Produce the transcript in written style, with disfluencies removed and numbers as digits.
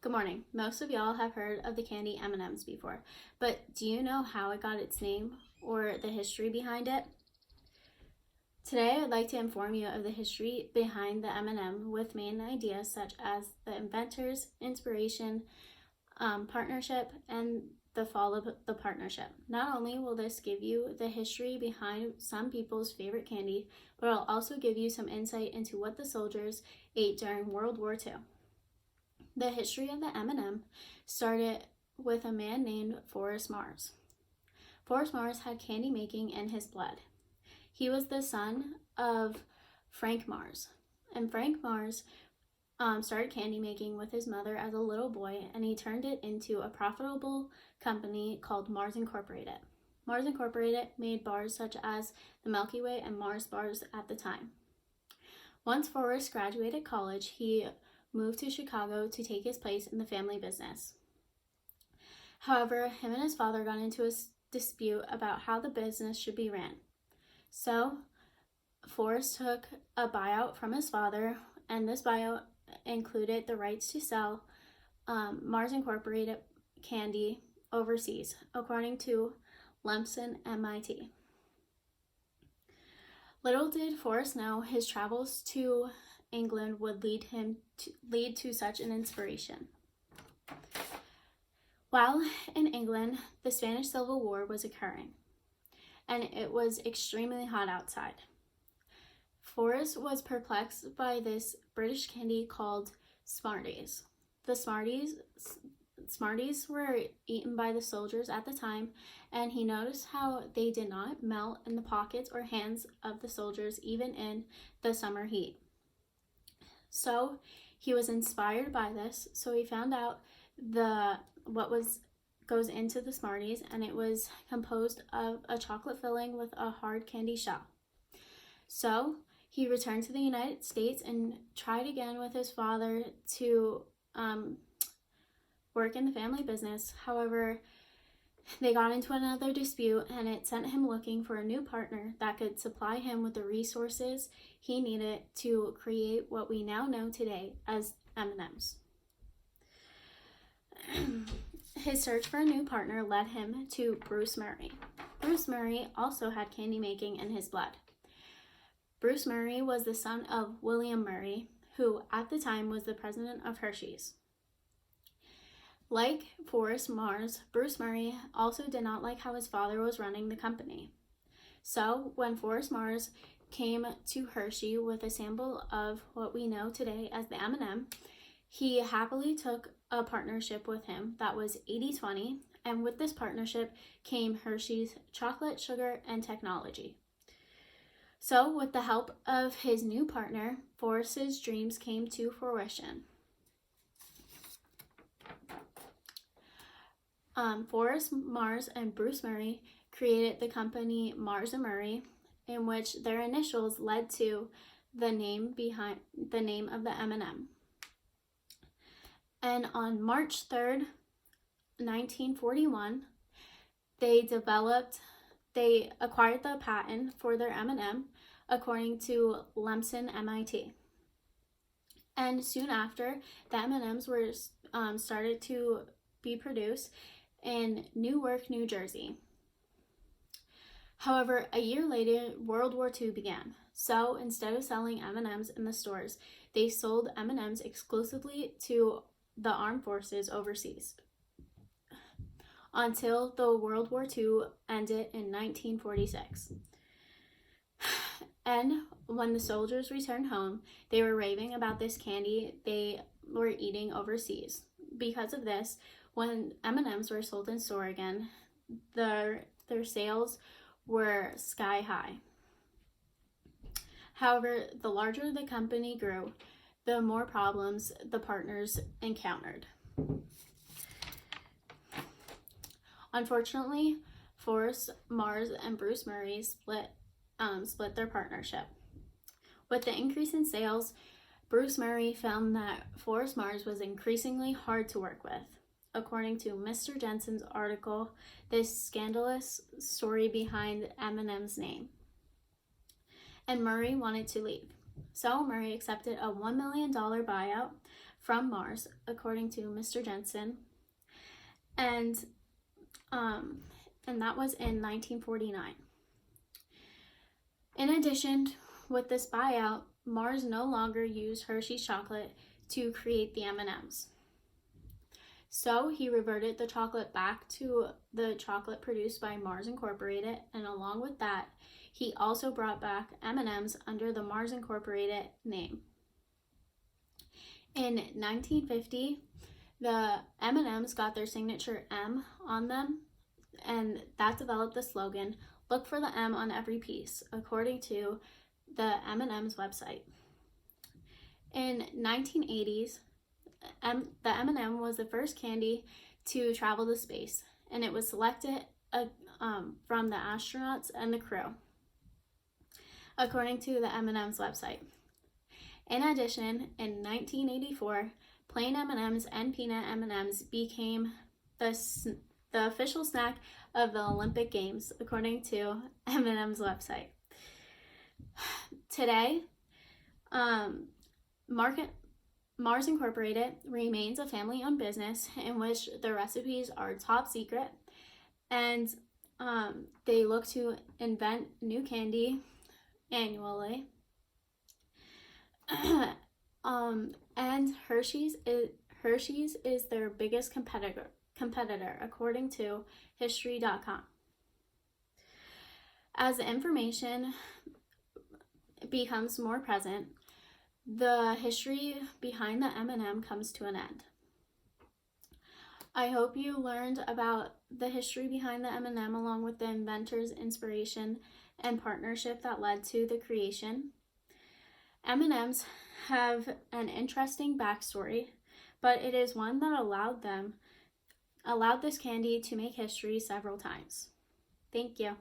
Good morning. Most of y'all have heard of the candy M&Ms before, but do you know how it got its name or the history behind it? Today, I'd like to inform you of the history behind the M&M with main ideas such as the inventors, inspiration, partnership, and the fall of the partnership. Not only will this give you the history behind some people's favorite candy, but it'll also give you some insight into what the soldiers ate during World War II. The history of the M&M started with a man named Forrest Mars. Forrest Mars had candy making in his blood. He was the son of Frank Mars, and Frank Mars started candy making with his mother as a little boy, and he turned it into a profitable company called Mars Incorporated. Mars Incorporated made bars such as the Milky Way and Mars bars at the time. Once Forrest graduated college, he moved to Chicago to take his place in the family business. However, him and his father got into a dispute about how the business should be ran. So, Forrest took a buyout from his father, and this buyout included the rights to sell Mars Incorporated candy overseas, according to Lemson MIT. Little did Forrest know his travels to England would lead to such an inspiration. While in England, the Spanish Civil War was occurring, and it was extremely hot outside. Forrest was perplexed by this British candy called Smarties. The Smarties were eaten by the soldiers at the time, and he noticed how they did not melt in the pockets or hands of the soldiers even in the summer heat. So he was inspired by this, so he found out what goes into the Smarties, and it was composed of a chocolate filling with a hard candy shell. So he returned to the United States and tried again with his father to work in the family business. However, they got into another dispute, and it sent him looking for a new partner that could supply him with the resources he needed to create what we now know today as M&Ms. His search for a new partner led him to Bruce Murray. Bruce Murray also had candy making in his blood. Bruce Murray was the son of William Murray, who at the time was the president of Hershey's. Like Forrest Mars, Bruce Murray also did not like how his father was running the company. So when Forrest Mars came to Hershey with a sample of what we know today as the M&M, he happily took a partnership with him that was 80-20, and with this partnership came Hershey's chocolate, sugar, and technology. So with the help of his new partner, Forrest's dreams came to fruition. Forrest Mars and Bruce Murray created the company Mars and Murray, in which their initials led to the name behind the name of the M&M. And on March 3rd, 1941, they acquired the patent for their M&M, according to Lemson MIT. And soon after, the M&Ms were started to be produced in Newark, New Jersey. However, a year later, World War II began. So instead of selling M&Ms in the stores, they sold M&Ms exclusively to the armed forces overseas until the World War II ended in 1946. And when the soldiers returned home, they were raving about this candy they were eating overseas. Because of this, when M&Ms were sold in store again, their sales were sky high. However, the larger the company grew, the more problems the partners encountered. Unfortunately, Forrest Mars and Bruce Murray split their partnership. With the increase in sales, Bruce Murray found that Forrest Mars was increasingly hard to work with. According to Mr. Jensen's article, this scandalous story behind M&M's name. And Murray wanted to leave. So Murray accepted a $1 million buyout from Mars, according to Mr. Jensen, and that was in 1949. In addition, with this buyout, Mars no longer used Hershey's chocolate to create the M&Ms. So he reverted the chocolate back to the chocolate produced by Mars Incorporated, and along with that, he also brought back M&Ms under the Mars Incorporated name. In 1950, the M&Ms got their signature M on them, and that developed the slogan, "Look for the M on every piece," according to the M&M's website. In 1980s, the M&M was the first candy to travel to space, and it was selected from the astronauts and the crew, according to the M&M's website. In addition, in 1984, plain M&Ms and peanut M&Ms became the official snack of the Olympic Games, according to M&M's website. Today, Mars Incorporated remains a family-owned business in which the recipes are top secret, and they look to invent new candy annually. And Hershey's is their biggest competitor, according to History.com. As the information becomes more present, the history behind the M&M comes to an end. I hope you learned about the history behind the M&M along with the inventor's inspiration and partnership that led to the creation. M&Ms have an interesting backstory, but it is one that allowed this candy to make history several times. Thank you.